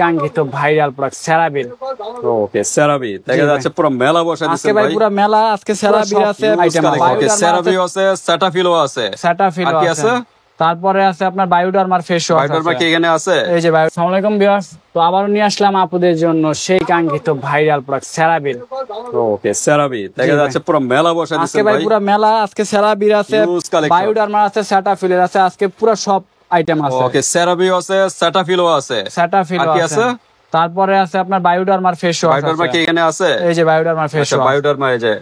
কাঙ্ক্ষিত viral product সেরাবির। ওকে সেরাবি দেখা যাচ্ছে পুরো মেলা বসে দিয়েছেন আজকে ভাই পুরো মেলা, আজকে সেরাবির আছে আইটেম। ওকে সেরাবি আছে, সেটাফিলও আছে, সেটাফিল আছে, তারপরে আছে আপনার বায়োডার্মার ফেস ওয়াশ আছে। বায়োডার্মা কি এখানে আছে? এই যে ভাই আসসালামু আলাইকুম ভিউয়ার্স, তো আবারো নিয়ে আসলাম আপুদের জন্য সেই কাঙ্ক্ষিত ভাইরাল প্রোডাক্ট সেরাবির। ওকে সেরাবি দেখা যাচ্ছে পুরো মেলা বসে দিয়েছেন আজকে ভাই পুরো মেলা, আজকে সেরাবির আছে, বায়োডার্মার আছে, সেটাফিলের আছে, আজকে পুরো সব আইটেম আছে। ওকে সেরাবি আছে, সেটাফিলও আছে, সেটাফিল আছে, তারপরে আছে আপনার বায়োডার্মার ফেস ওয়াশ। বায়োডার্মা কি এখানে আছে? এই যে বায়োডার্মার ফেস ওয়াশ, বায়োডার্মা এই যে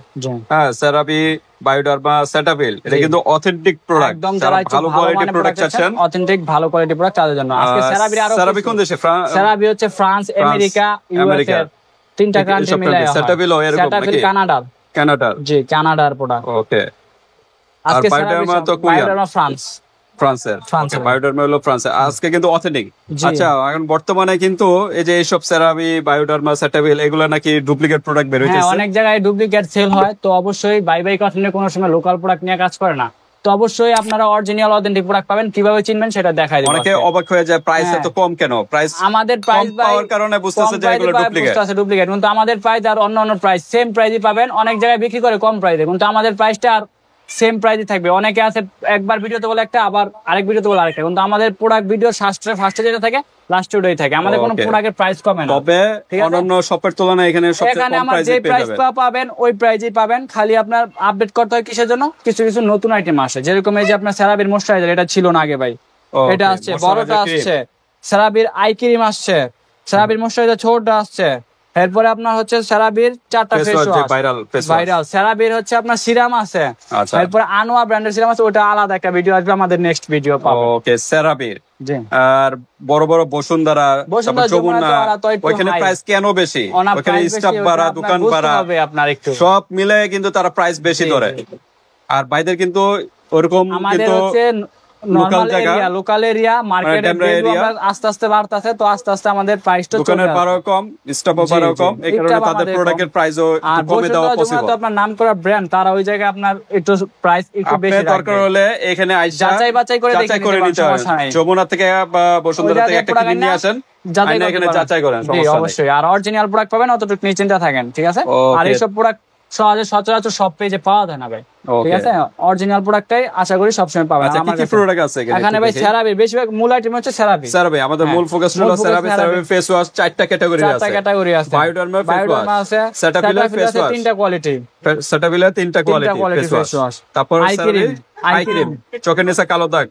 হ্যাঁ সেরাবি, বায়োডার্মা, সেটাফিল, এটা কিন্তু অথেন্টিক প্রোডাক্ট। একদম ভালো কোয়ালিটির প্রোডাক্ট চাচ্ছেন, অথেন্টিক ভালো কোয়ালিটির প্রোডাক্ট তাদের জন্য আজকে সেরাবির। আর সেরাবি কোন দেশে? সেরাবি হচ্ছে ফ্রান্স, আমেরিকা, ইউএসএ, তিনটা কান্ট্রি মিলায়। সেটাফিল এরকম নাকি? সেটাফিল কানাডার। জি কানাডার প্রোডাক্ট। ওকে আর আজকে বায়োডার্মা তো বায়োডার্মা ফ্রান্সের। বায়োডার্মা হলো ফ্রান্সের, আজকে কিন্তু অথেন্টিক। আচ্ছা এখন বর্তমানে কিন্তু এই যে এইসব সেরাবি, বায়োডার্মা, সেটাফিল এগুলো নাকি ডুপ্লিকেট প্রোডাক্ট বের হইছে। অনেক জায়গায় ডুপ্লিকেট সেল হয়, তো অবশ্যই বাই কটনের কোনো সময় লোকাল প্রোডাক্ট নিয়ে কাজ করে না। তো অবশ্যই আপনারা অরিজিনাল অথেন্টিক প্রোডাক্ট পাবেন, কিভাবে চিনবেন সেটা দেখাই দেব। অনেকে অবাক হয়ে যায় প্রাইস এত কম কেন? প্রাইস আমাদের প্রাইস পাওয়ার কারণে বুঝতেছে যে এগুলো ডুপ্লিকেট, কিন্তু আমাদের প্রাইস আর অন্য প্রাইস সেম প্রাইসই পাবেন। অনেক জায়গায় বিক্রি করে কম প্রাইসে, কিন্তু আমাদের প্রাইসটা আর সেম প্রাইসই থাকবে। অনেকে আছে একবার ভিডিওতে বলে একটা, আবার আরেক ভিডিওতে বলে আরেকটা, কিন্তু আমাদের প্রোডাক্ট ভিডিও ফার্স্টে যেটা থাকে লাস্টে ওটাই থাকে। আমাদের কোনো প্রোডাক্টের প্রাইস কমে না, তবে অন্যান্য শপের তুলনায় এখানে সবচেয়ে কম প্রাইসে পেয়ে যাবেন। পাবেন ওই প্রাইসেই পাবেন, খালি আপনার আপডেট করতে হয় কিসের জন্য? কিছু নতুন আইটেম আসে, যেরকম এই যে আপনার সেরাবির ময়েশ্চারাইজার, এটা ছিল না আগে ভাই, এটা আসছে, বড়টা আসছে। সেরাবির আই ক্রিম আসছে, সেরাবির ময়েশ্চারাইজার ছোটটা আসছে। এরপরে আপনার হচ্ছে সেরাবির 4টা ফেস ওয়াশ ভাইরাল। সেরাবির হচ্ছে আপনার সিরাম আছে, এরপর আনোয়া ব্র্যান্ডের সিরাম আছে, ওটা আলাদা একটা ভিডিও আসবে, আমাদের নেক্সট ভিডিও পাবেন। ওকে সেরাবির আর বড় বড় বসুন্ধরা, যমুনা, ওইখানে প্রাইস কেন বেশি? ওখানে স্টাফ ভাড়া, দোকান ভাড়া আপনার একটু সব মিলে কিন্তু তারা প্রাইস বেশি ধরে। আর বাইদের কিন্তু ওরকম কিন্তু লোকাল এরিয়া মার্কেট আস্তে আস্তে বাড়তেছে, তো আস্তে আস্তে আমাদের প্রাইসটা দোকানের ভাড়াও কম, স্টাফও ভাড়াও কম, এই কারণে তাদের প্রোডাক্টের প্রাইসও কমে দেওয়া পসিবল। তো আপনার নামকরা ব্র্যান্ড, তারা ওই জায়গায় আপনার একটু প্রাইস একটু বেশি রাখবে। দরকার হলে এখানে আইসা যাচাই বাছাই করে নিতে হবে। যমুনা থেকে বা বসুন্ধরা থেকে একটা কিনে নিয়ে আসেন, এখানে যাচাই করেন, অবশ্যই। আর অরিজিনাল প্রোডাক্ট পাবেন, অতটুকু নিশ্চিন্তে থাকেন, ঠিক আছে? আর এইসব প্রোডাক্ট সহজে সচরাচর সব পেজে পাওয়া যায় না ভাই, ঠিক আছে? অরিজিনাল প্রোডাক্টটাই আশা করি সবসময় পাবেন। আচ্ছা কি কি প্রোডাক্ট আছে এখানে ভাই? সেরাবি বেশিরভাগ মূল আইটেম হচ্ছে সেরাবি। সেরাবি আমাদের মূল ফোকাস হলো সেরাবি। সেরাবি ফেস ওয়াশ 4টা ক্যাটাগরি আছে, 4টা ক্যাটাগরি আছে। বায়োডার্মা আছে, সেটাফিলের ফেস ওয়াশ 3টা কোয়ালিটি, সেটাফিলের 3টা কোয়ালিটি ফেস ওয়াশ। তারপর আই ক্রিম, চোখের নিচে কালো দাগ,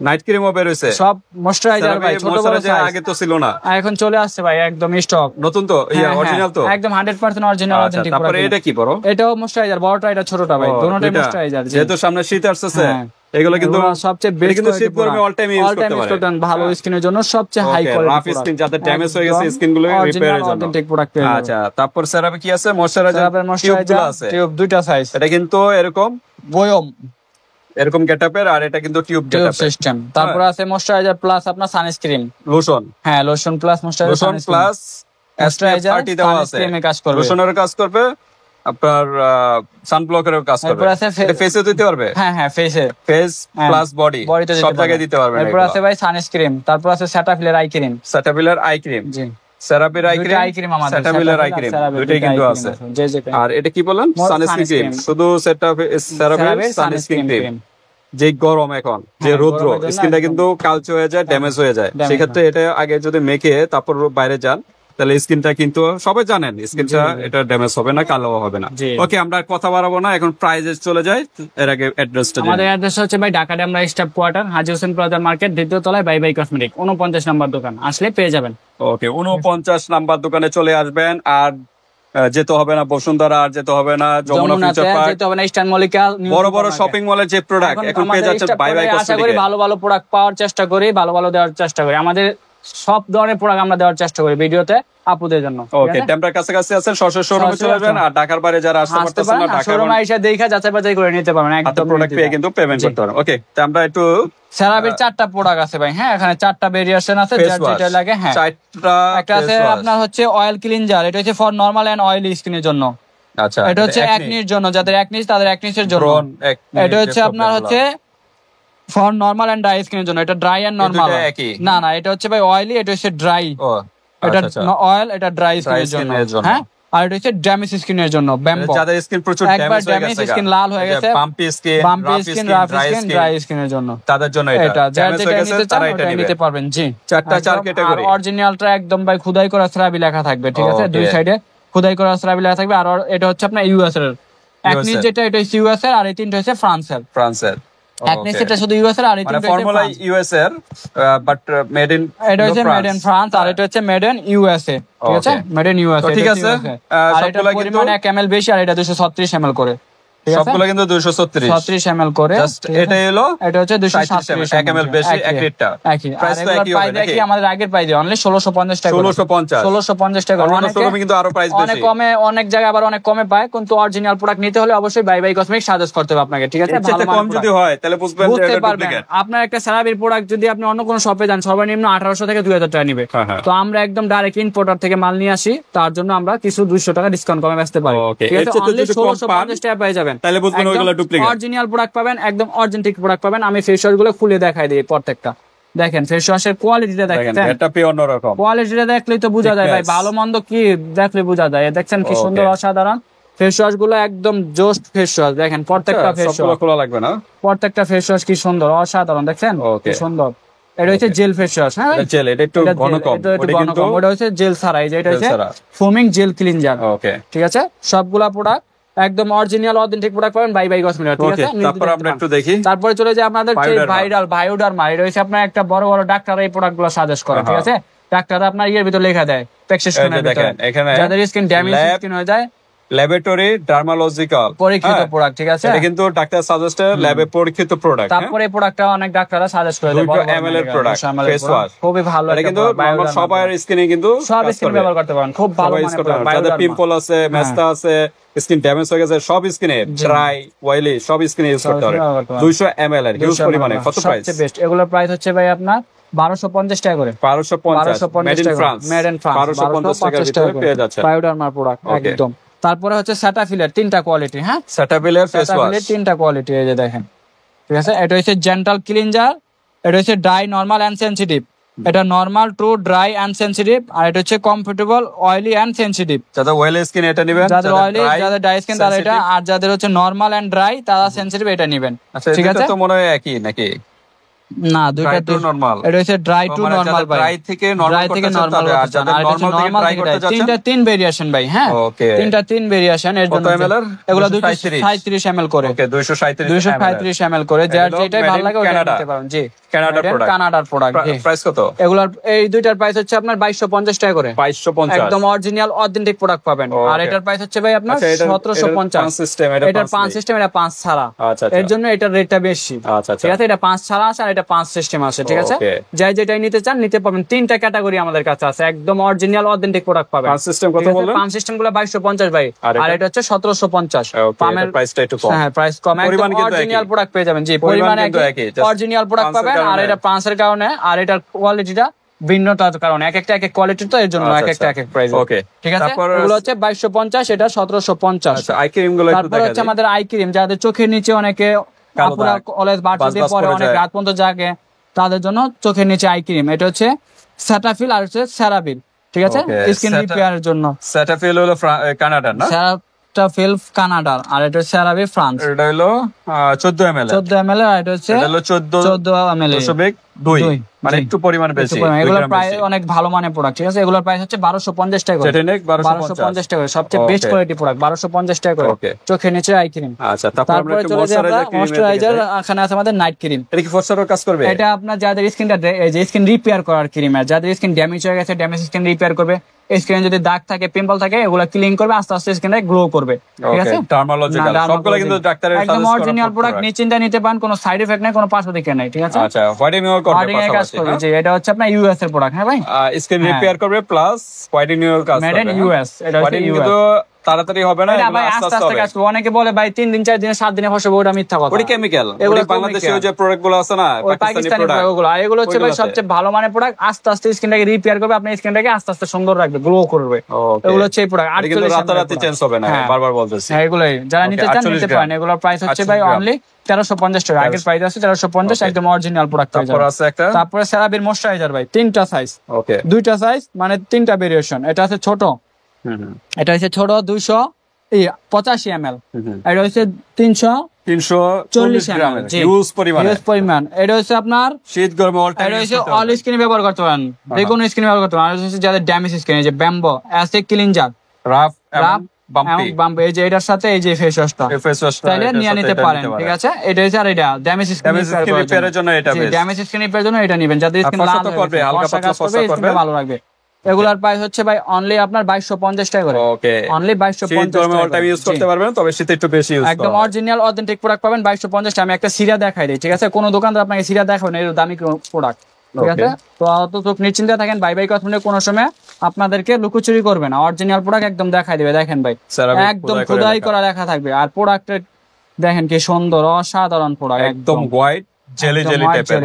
নাইট ক্রিমও বের হইছে, সব ময়েশ্চারাইজার ভাই, ছোট বড় সাইজ। আগে তো ছিল না, এখন চলে আসছে ভাই, একদম স্টক নতুন, তো অরিজিনাল, তো একদম 100% অরিজিনাল অথেন্টিক। তারপরে এটা কি বড়? এটাও ময়েশ্চারাইজার, বড়টা এটা ছোটটা ভাই, দুটোটাই ময়েশ্চারাইজার। যেহেতু সামনে শীত আসছে, এগুলো কিন্তু সবচেয়ে বেস্ট, কিন্তু শীত গরমে অল টাইম ইউজ করতে পারেন। ভালো স্কিনের জন্য সবচেয়ে হাই কোয়ালিটি রাফ স্কিন, যাদের ড্যামেজ হয়ে গেছে স্কিন গুলো রিপেয়ারের জন্য অথেন্টিক প্রোডাক্ট পেয়ে যাবেন। আচ্ছা তারপর সেরাবে কি আছে? ময়েশ্চারাইজার টিউবগুলো আছে, টিউব দুইটা সাইজ। এটা কিন্তু এরকম বয়ম, এরকম গেটআপের, আর এটা কিন্তু টিউব সিস্টেম। তারপর আছে ময়েশ্চারাইজার প্লাস আপনার sunscreen, lotion, lotion plus moisturiser, lotion plus moisturiser 30 দেওয়া আছে, লোশনের কাজ করবে, আপনার সানব্লকেরও কাজ করবে। এটা ফেসে দিতে পারবে, ফেস প্লাস বডি সব জায়গায় দিতে পারবে। এরপর আছে ভাই সানস্ক্রিন, তারপর আছে সেটাফিলের আই ক্রিম, জি সেরাপির আই ক্রিম, সেটাফিলের আই ক্রিম, দুটোই কিন্তু আছে। আর এটা কি বলেন? সানস্ক্রিন, শুধু সেরাপির সানস্ক্রিন ক্রিম। যে গরম এখন, যে রৌদ্র, স্কিনটা কিন্তু কালচে হয়ে যায়, ড্যামেজ হয়ে যায়। সেক্ষেত্রে এটা আগে যদি মেখে তারপর বাইরে যান, তাহলে স্কিনটা কিন্তু সবাই জানেন স্কিনটা এটা ড্যামেজ হবে না, কালো হবে না। ওকে আমরা কথা বাড়াবো না, এখন প্রাইজে চলে যাই। এর আগে অ্যাড্রেসটা, আমাদের অ্যাড্রেস হচ্ছে ভাই ঢাকা ডেমরা স্টাফ কোয়ার্টার, হাজী হোসেন প্লাজা মার্কেট, দ্বিতীয় তলায় বাই কসমেটিক, 49 নম্বর দোকান, আসলে পেয়ে যাবেন। ওকে 49 নাম্বার দোকানে চলে আসবেন। আর যেতে হবে না বসুন্ধরা, আর যেতে হবে না যমুনা ফিউচার পার্ক, যেতে হবে না ইস্টার্ন মল্লিকা, বড় বড় শপিং মলের যে প্রোডাক্ট এখন পেয়ে যাচ্ছেন বাই কসমেটিক। আশা করি ভালো ভালো প্রোডাক্ট পাওয়ার চেষ্টা করি, ভালো দেওয়ার চেষ্টা করি। আমাদের সব ধরনের প্রোডাক্ট আমরা দেওয়ার চেষ্টা করি ভিডিওতে আপুদের জন্য। ওকে টেম্পরার কাছাকাছি আছেন, সরাসরি শোরুমে চলে আসবেন। আর ঢাকার বাইরে যারা আসতে পারতেছেন না, ঢাকা শোরুমে এসে দেখা যাচাই বাছাই করে নিতে পারবেন, একদম প্রোডাক্ট পেয়ে কিন্তু পেমেন্ট করতে পারবেন। ওকে তো আমরা একটু সেরাবির 4টা প্রোডাক্ট আছে ভাই, এখানে 4টা ভেরিয়েশন আছে, যেটা লাগে। চারটা একটা আছে আপনার হচ্ছে অয়েল ক্লিনজার, এটা হচ্ছে ফর নরমাল এন্ড অয়েলি স্কিনের জন্য। আচ্ছা এটা হচ্ছে একনির জন্য, যাদের একনিস তাদের একনিসের জন্য। এটা হচ্ছে আপনার হচ্ছে ফর নরমাল এন্ড ড্রাই স্কিনের জন্য, এটা ড্রাই এন্ড নরমাল। না না, এটা হচ্ছে ভাই অয়েলি, এটা হচ্ছে ড্রাই। এটা অয়েল, এটা ড্রাই স্কিনের জন্য। হ্যাঁ, আর এটা হচ্ছে ড্যামেজ স্কিনের জন্য ব্যাম্বো, যাদের স্কিন প্রচুর ড্যামেজ স্কিন, লাল হয়ে গেছে, bumpy skin, rough skin, dry স্কিনের জন্য, তাদের জন্য এটা যারা যেটা নিতে চান ওটা নিতে পারবেন। জি, চার ক্যাটাগরি। আর অরিজিনালটা একদম ভাই খোদাই করা সেরাভি লেখা থাকবে, ঠিক আছে, দুই সাইডে খোদাই করা সেরাভি লেখা থাকবে। আর এটা হচ্ছে আপনার ইউএস এর একনিস, যেটা এটা হচ্ছে ইউএস এর, আর এই তিনটা হচ্ছে ফ্রান্সের। একনিস এটা শুধু ইউএস এর, আর এই তিনটা ফর্মুলা ইউএস এর, বাট মেড ইন, এটা হচ্ছে মেড ইন ফ্রান্স, আর এটা হচ্ছে মেড ইন ইউএসএ, ঠিক আছে, মেড ইন ইউএসএ, ঠিক আছে। আর এটা পরিমাণ 1 ml বেশি, আর এটা 236 ml করে, সবগুলো কিন্তু 236 ml করে। এটা হলো, এটা হচ্ছে 237 1 ml বেশি, এক লিটার। প্রাইস তো একই হবে নাকি? আমাদের আগের প্রাইস অনলি 1650 টাকা, 1650 টাকা। অনেক শোরুমে কিন্তু আরো প্রাইস বেশি, অনেক কমে, অনেক জায়গায় আবার অনেক কমে পায়, কিন্তু অরিজিনাল প্রোডাক্ট নিতে হলে অবশ্যই বাই বাই কসমেটিক্স সাজেস্ট করতে হবে আপনাকে, ঠিক আছে। ভালো কম যদি হয় তাহলে বুঝবেন যে এটা ডুপ্লিকেট। আপনার একটা সেরাভির প্রোডাক্ট যদি আপনি অন্য কোনো শপে যান, সর্বনিম্ন 1800 থেকে 2000 টাকা নিবে। তো আমরা একদম ডাইরেক্ট ইম্পোর্টার থেকে মাল নিয়ে আসি, তার জন্য আমরা কিছু 200 টাকা ডিসকাউন্ট কমে বেচতে পারি, ঠিক আছে। অনলি 1650 টাকা পেয়ে যাবেন, তাহলে বুঝবেন ওইগুলো ডুপ্লিকেট। অরিজিনাল প্রোডাক্ট পাবেন, একদম অথেন্টিক প্রোডাক্ট পাবেন। আমি ফেস ওয়াশ গুলো খুলে দেখাই দিই প্রত্যেকটা। দেখেন ফেস ওয়াশের কোয়ালিটিটা দেখেন, এটা পে অন্যরকম। কোয়ালিটিটা দেখলেই তো বোঝা যায় ভাই, ভালো মন্দ কি দেখলে বোঝা যায়। দেখছেন কি সুন্দর অসাধারণ ফেস ওয়াশ গুলো, একদম জোস্ট ফেস ওয়াশ। দেখেন প্রত্যেকটা ফেস ওয়াশ, খোলা লাগবে না, প্রত্যেকটা ফেস ওয়াশ কি সুন্দর অসাধারণ, দেখছেন কি সুন্দর। এটা হচ্ছে জেল ফেস ওয়াশ। হ্যাঁ, জেল, এটা একটু ঘন কম, ওটা হচ্ছে জেল ছাড়া, এই যে এটা হচ্ছে ফোমিং জেল ক্লিনজার। ওকে, ঠিক আছে। সবগুলা প্রোডাক্ট একদম অরিজিনাল অথেন্টিক প্রোডাক্ট পাবেন বাই বাই কসমেটিক্স, ঠিক আছে। তারপর আমরা একটু দেখি, তারপরে চলে যায় আপনাদের ভাইরাল বায়োডারমা। এটা হচ্ছে আপনার একটা বড় বড় ডাক্তাররা এই প্রোডাক্টগুলো সাজেস্ট করে, ঠিক আছে। ডাক্তাররা আপনার ইয়ের ভিতর লেখা দেয়, প্রেসক্রিপশনের ভিতর, যাদের স্কিন ড্যামেজ স্কিন হয়ে যায়, ল্যাবরেটরি ডার্মালজিক্যাল পরীক্ষিত প্রোডাক্ট, ঠিক আছে। এটা কিন্তু ডাক্তার সাজেস্টেড ল্যাবে পরীক্ষিত প্রোডাক্ট। তারপরে প্রোডাক্টটা অনেক ডাক্তাররা সাজেস্ট করে দেয়, 2 ml এর প্রোডাক্ট ফেস ওয়াশ, খুবই ভালো। এটা কিন্তু নরমাল সবার স্কিনে কিন্তু সব স্কিন ব্যবহার করতে পারেন, খুব ভালো মানে প্রোডাক্ট। যাদের পিম্পল আছে, মেস্তা আছে, স্কিন ড্যামেজ হয়ে গেছে, সব স্কিনে ড্রাই, অয়েলি, সব স্কিনে ইউজ করতে পারে। 200 ml এর হিউজ পরিমাণে। কত প্রাইস? সবচেয়ে বেস্ট এগুলোর প্রাইস হচ্ছে ভাই আপনার 1250 টাকা করে। 1250 made in France, made in France, 1250 টাকার ভিতরে পেয়ে যাচ্ছে বায়োডারমার প্রোডাক্ট একদম। তারপরে হচ্ছে সেটাফিলের 3টা কোয়ালিটি। হ্যাঁ, সেটাফিলের ফেস ওয়াশ 3টা কোয়ালিটি, এই যে দেখেন, ঠিক আছে। এটা হচ্ছে জেন্টাল ক্লিনজার, এটা হচ্ছে ড্রাই, নরমাল এন্ড সেনসিটিভ। এটা normal, to, dry and sensitive. আর এটা হচ্ছে কমফোর্টেবল, অয়েলি এন্ড সেনসিটিভ। যাদের অয়েলি স্কিন এটা নেবেন, যাদের অয়েলি, যাদের ড্রাই স্কিন তারা এটা, আর যাদের হচ্ছে নরমাল এন্ড ড্রাই তারা সেনসিটিভ এটা নেবেন, ঠিক আছে। তো মনে হয় একই নাকি? না, দুইটা টু নরমাল। এটা হচ্ছে ড্রাই টু নরমাল ভাই, ড্রাই থেকে নরমাল করতে চান, আর যাদের নরমাল থেকে ড্রাই করতে যাচ্ছেন, তিন ভেরিয়েশন ভাই। হ্যাঁ, তিন ভেরিয়েশন। এর জন্য এগুলো 237 ml করে। ওকে, 237 ml করে। যার যেটাই ভালো লাগে ওটা নিতে পারেন। জি, কানাডার প্রোডাক্ট। প্রাইস কত? এগুলোর এই দুইটার প্রাইস হচ্ছে আপনার 2250 টাকা করে। 2250 একদম অরিজিনাল অথেন্টিক প্রোডাক্ট পাবেন। আর এটার প্রাইস হচ্ছে ভাই আপনার 1750। এটার 5 সিস্টেম, এটা 5 ছাড়া, এর জন্য এটার রেটটা বেশি, ঠিক আছে। এটা 5 ছাড়া আছে, আর এটা 5 সিস্টেম আছে, ঠিক আছে। যাই যেটাই নিতে চান নিতে পারবেন। 3টা ক্যাটাগরি আমাদের কাছে আছে, একদম অরিজিনাল অথেন্টিক প্রোডাক্ট পাবেন। 5 সিস্টেম কত বললেন? 5 সিস্টেম গুলো 2250 ভাই, আর এটা হচ্ছে 1750। পামের প্রাইসটা একটু কম। হ্যাঁ, প্রাইস কম, একদম অরিজিনাল প্রোডাক্ট পেয়ে যাবেন। জি, পরিমাণ একই, অরিজিনাল প্রোডাক্ট পাবেন। আর এটা ফ্রান্সের কারণে, আর এটার কোয়ালিটিটা ভিন্নতার কারণে, এক একটা এক এক কোয়ালিটি, তো এর জন্য এক একটা এক এক প্রাইস। ওকে, ঠিক আছে। এগুলো হচ্ছে 2250, এটা 1750। আচ্ছা, আই ক্রিম গুলো একটু তারপর হচ্ছে আমাদের আই ক্রিম, যাদের চোখের নিচে অনেকে আপুরা অলওয়েজ বারটা দিয়ে পরে, অনেক রাত পর্যন্ত জাগে, তাদের জন্য চোখের নিচে আই ক্রিম। এটা হচ্ছে সেটাফিল আর হচ্ছে সেরাভিল, ঠিক আছে, স্কিন রিপেয়ারের জন্য। সেটাফিল হলো কানাডার না? সেটাফিল কানাডার, আর এটা সেরাভিল ফ্রান্স। এটা হলো 14 ml, 14 ml, আর এটা হচ্ছে 14 ml, 2 মানে একটু পরিমাণ বেশি। এগুলোর প্রাইস অনেক ভালো মানের প্রোডাক্ট, ঠিক আছে। এগুলোর প্রাইস হচ্ছে 1250 টাকা করে। 1250 টাকা করে, সবচেয়ে বেস্ট কোয়ালিটি প্রোডাক্ট, 1250 টাকা করে। চোখের নিচে আই ক্রিম। আচ্ছা, তারপর আমরা একটু ময়শ্চারাইজার, এখানে আছে আমাদের নাইট ক্রিম। এটা কি ফর্সারও কাজ করবে? এটা আপনার যাদের স্কিনটা, এই যে স্কিন রিপেয়ার করার ক্রিম, আর যাদের স্কিন ড্যামেজ হয়ে গেছে, ড্যামেজ স্কিন রিপেয়ার করবে। স্কিনে যদি দাগ থাকে, পিম্পল থাকে, এগুলা ক্লিন করবে, আস্তে আস্তে স্কিনটা গ্লো করবে, ঠিক আছে। ডার্মালজিক্যাল সবগুলো কিন্তু ডাক্তারের সাজেস্ট করা একদম অরিজিনাল প্রোডাক্ট, নিশ্চিন্তে নিতে পারেন, কোনো সাইড এফেক্ট নাই, কোনো পার্শ্ব প্রতিক্রিয়া নাই, ঠিক আছে। আচ্ছা, হোয়াইটেনিং কাজ করবে। জি, এটা হচ্ছে আপনার ইউএস এর প্রোডাক্ট। হ্যাঁ ভাই, স্কিন রিপেয়ার করবে প্লাস হোয়াইটেনিং কাজ করবে। মেড ইন ইউএস, এটা হচ্ছে ইউএস। কিন্তু তাড়াতাড়ি হবে না, না এগুলো ভাই আস্তে আস্তে আস্তে আস্তে হবে। কাজ করবে। অনেকে বলে ভাই 3 দিন 4 দিনে 7 দিনে ফসল, ওটা মিথ্যা কথা। ওটা কেমিক্যাল, এগুলো ওটা বাংলাদেশে chemical। ওই যে প্রোডাক্ট গুলো আছে না, ওই পাকিস্তানি পাকিস্তানি প্রোডাক্ট, ওগুলো, আর এগুলো হচ্ছে ভাই ওইগুলোতে। সবচেয়ে ভালো মানের প্রোডাক্ট। আস্তে আস্তে স্কিনটাকে রিপেয়ার করবে, আপনার স্কিনটাকে আস্তে আস্তে সুন্দর রাখবে, গ্লো করবে। Okay। এগুলো হচ্ছে এই প্রোডাক্ট এটা কিন্তু 48 রাতারাতি চেঞ্জ হবে না, হ্যাঁ। বারবার বলতেছি। হ্যাঁ এগুলোই যারা Okay, নিতে চান 48 নিতে গ্রাম। পারেন। এগুলোর প্রাইস হচ্ছে 48 ভাই গ্রাম। অনলি 1350 টাকা। আগের প্রাইস আছে 1350, Okay। একদম অরিজিনাল প্রোডাক্ট পেয়ে তারপর যাবেন। আছে একটা, তারপরে সেরাবির ময়শ্চারাইজার ভাই 3টা সাইজ, ওকে, 2টা সাইজ, মানে 3টা ভেরিয়েশন। এটা আছে ছোট, এটা হচ্ছে ছোট 285 ml, এটা হচ্ছে 340 গ্রাম, ml, জি, হিউজ পরিমাণে। হিউজ পরিমাণ। এটা হচ্ছে আপনার, শীত গরমে অল টাইম এটা হচ্ছে অল স্কিন ব্যবহার করতে পারেন, যে কোনো স্কিন ব্যবহার করতে পারেন। আর হচ্ছে যাদের ড্যামেজ স্কিন, এই যে bamboo acid cleanser, rough rough bumpy bump, এই যে এটার সাথে এই যে ফেস ওয়াশটা ফেস ওয়াশ চাইলে নিয়ে নিতে পারেন, ঠিক আছে। এটা হচ্ছে, আর এটা ড্যামেজ স্কিন রিপেয়ারের জন্য এটা বেস্ট। ড্যামেজ স্কিন রিপেয়ারের জন্য এটা নেবেন, যাদের স্কিন ফর্সা লাল তো হয়ে করবে, গেছে, হালকা ফর্সা পাতলা কাজ করবে, ফর্সা করবে। স্কিন ভালো রাখবে। এগুলার প্রাইস হচ্ছে ভাই অনলি আপনার 2250 টাকা করে। ওকে, অনলি শীত 2250 গরমে অল টাকা টাইম করে। ইউজ করতে জি। পারবেন, তবে শীতে একটু বেশি ইউজ একদম অরিজিনাল অথেন্টিক প্রোডাক্ট পাবেন 2250 টাকা। আমি একটা সিরা দেখাই দিই, ঠিক আছে। কোনো দোকানদার আপনাকে সিরা দেখাবে না, এর দামি প্রোডাক্ট, ঠিক আছে। তো অত চোখ নিশ্চিন্তে থাকেন, বাই বাই কসমেটিক কোনো সময় আপনাদেরকে লুকোচুরি করবে না, অরিজিনাল প্রোডাক্ট একদম দেখাই দিবে। দেখেন ভাই, Ceramic একদম খোদাই করে খোদাই লেখা। করা লেখা থাকবে। আর প্রোডাক্টের দেখেন কি সুন্দর, অসাধারণ প্রোডাক্ট, একদম হোয়াইট জেলি জেলি টাইপের,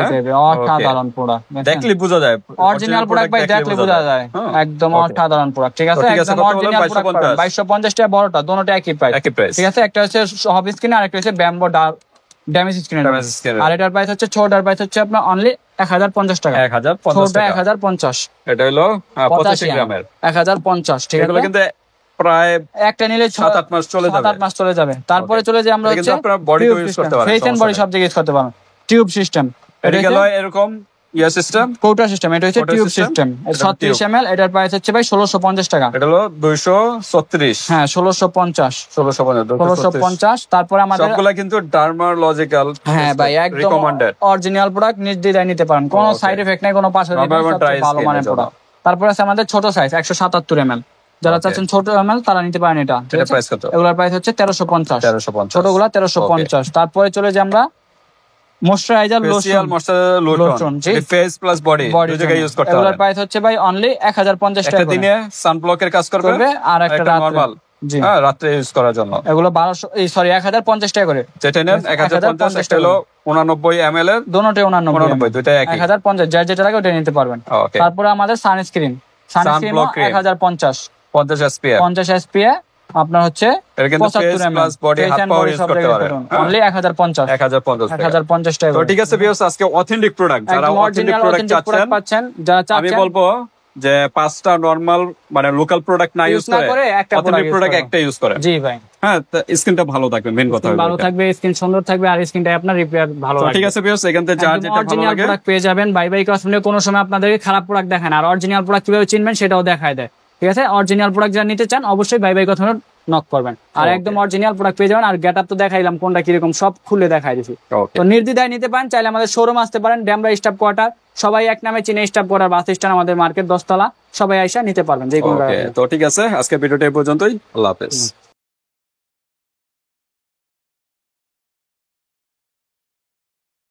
অসাধারণ প্রোডাক্ট। দেখলে বোঝা যায় অরিজিনাল প্রোডাক্ট ভাই দেখলে বোঝা যায়, একদম অসাধারণ প্রোডাক্ট, ঠিক আছে। ঠিক আছে, একদম কত বললেন? অরিজিনাল প্রোডাক্ট 2250 টাকা বড়টা, দুটোটা একই প্রাইস, একই প্রাইস। ঠিক আছে। একটা হচ্ছে সব স্কিন, আর একটা হচ্ছে bamboo damage skin. Damage skin এর। আর এটার প্রাইস হচ্ছে, ছোটটার প্রাইস হচ্ছে আপনার অনলি 1050 টাকা। 1050 ছোটটা টাকা। 1050, এটা হলো 85 গ্রামের। 1050, ঠিক এগুলো আছে। কিন্তু প্রায় একটা নিলে 7-8 মাস চলে যাবে। 7-8 মাস চলে যাবে। তারপরে চলে যাই আমরা এটা কিন্তু হচ্ছে আপনারা body তে use করতে পারেন, ফেস এন্ড সমস্যা বডি নেই। সব জায়গায় ইউজ করতে পারেন। টিউব সিস্টেম, এটা গেল এরকম ইয়া সিস্টেম, কোটা সিস্টেম, এটা হচ্ছে Quota টিউব system, সিস্টেম, এটা 36 ml। এটার প্রাইস হচ্ছে ভাই 1650 টাকা। এটা হলো 236, হ্যাঁ 1650, 1650। তারপরে আমাদের, সবগুলা কিন্তু ডার্মালজিক্যাল, হ্যাঁ ভাই একদম রিকমেন্ডেড। অরিজিনাল প্রোডাক্ট, নির্দ্বিধায় নিতে পারেন, কোনো Okay। সাইড এফেক্ট নাই, কোনো পার্শ্ব Number one try ভালো skin মানের এর জন্য। প্রোডাক্ট। তারপরে আছে আমাদের ছোট সাইজ 177 ml, যারা Okay। চাচ্ছেন ছোট ml তারা নিতে পারেন এটা, ঠিক এটা আছে। প্রাইস কত? এগুলোর প্রাইস হচ্ছে 1350, 1350, ছোটগুলা 1350। তারপরে চলে যে আমরা moisturiser facial lotion, moisturiser lotion, lotion, জি। ফেস প্লাস বডি বডি দুই জায়গায় ইউজ করতে এগুলোর পারবেন। প্রাইস হচ্ছে ভাই অনলি 1050 একটা টাকা করে। দিনে সানব্লকের কাজ করবে, করবে, আর একটা নরমাল, জি। হ্যাঁ, রাত্রে ইউজ করার জন্য। এগুলো 1050 টাকা করে। যেটা নেন 1050, একটা হলো 89 ml এর, দোনোটাই 89, দুইটাই একই। 1050, যার যেটা লাগে ওটা নিতে পারবেন। ওকে, তারপরে আমাদের sunscreen, Sunblock cream। 1050, 50 SPF। 50 SPF আপনার হচ্ছে এটা কিন্তু 75 face ml, plus body, face হাত and পাও body use সব করতে জায়গায় পারেন। করুন। Only 1050, 1050 টাকা। 1050 টাকা তো করে। ঠিক আছে ভিউয়ার্স, আজকে অথেন্টিক প্রোডাক্ট, যারা একদম অথেন্টিক অরিজিনাল প্রোডাক্ট অথেন্টিক চাচ্ছেন, প্রোডাক্ট পাচ্ছেন, যারা আমি চাচ্ছেন বলবো যে 5টা নরমাল মানে লোকাল প্রোডাক্ট না ইউজ use না করে একটা অথেন্টিক product use প্রোডাক্ট করো। একটা ইউজ করেন, জি ভাই, হ্যাঁ, স্কিনটা ভালো থাকবে, মেন কথা ভালো থাকবে, স্কিন সুন্দর থাকবে, আর স্কিনটা আপনার রিপেয়ার ভালো তো লাগবে। ঠিক আছে ভিউয়ার্স, এখান থেকে যার যেটা ভালো অরিজিনাল লাগে, প্রোডাক্ট পেয়ে যাবেন। বাই বাই কসমেটিক কোনো সময় আপনাদেরকে খারাপ প্রোডাক্ট দেখায় না, আর অরিজিনাল প্রোডাক্ট কিভাবে চিনবেন সেটাও দেখায় দেয়, ঠিক আছে। অরিজিনাল প্রোডাক্ট যারা নিতে চান অবশ্যই বাই বাই কসমেটিক নক করবেন, আর Okay। একদম অরিজিনাল প্রোডাক্ট পেয়ে যাবেন। আর গেটআপ তো দেখাইলাম কোনটা কিরকম, সব খুলে দেখাই দিছি। ওকে, তো নির্দ্বিধায় নিতে পারেন, চাইলে আমাদের শোরুম আসতে পারেন, ড্যামরা স্টাফ কোয়ার্টার, সবাই এক নামে চিনে, স্টাফ কোয়ার্টার বাস স্ট্যান্ড, আমাদের মার্কেট 10 তলা, সবাই আইসা নিতে পারবেন যে কোনো ওকে। তো ঠিক আছে, আজকে ভিডিওটা এই পর্যন্তই, আল্লাহ হাফেজ।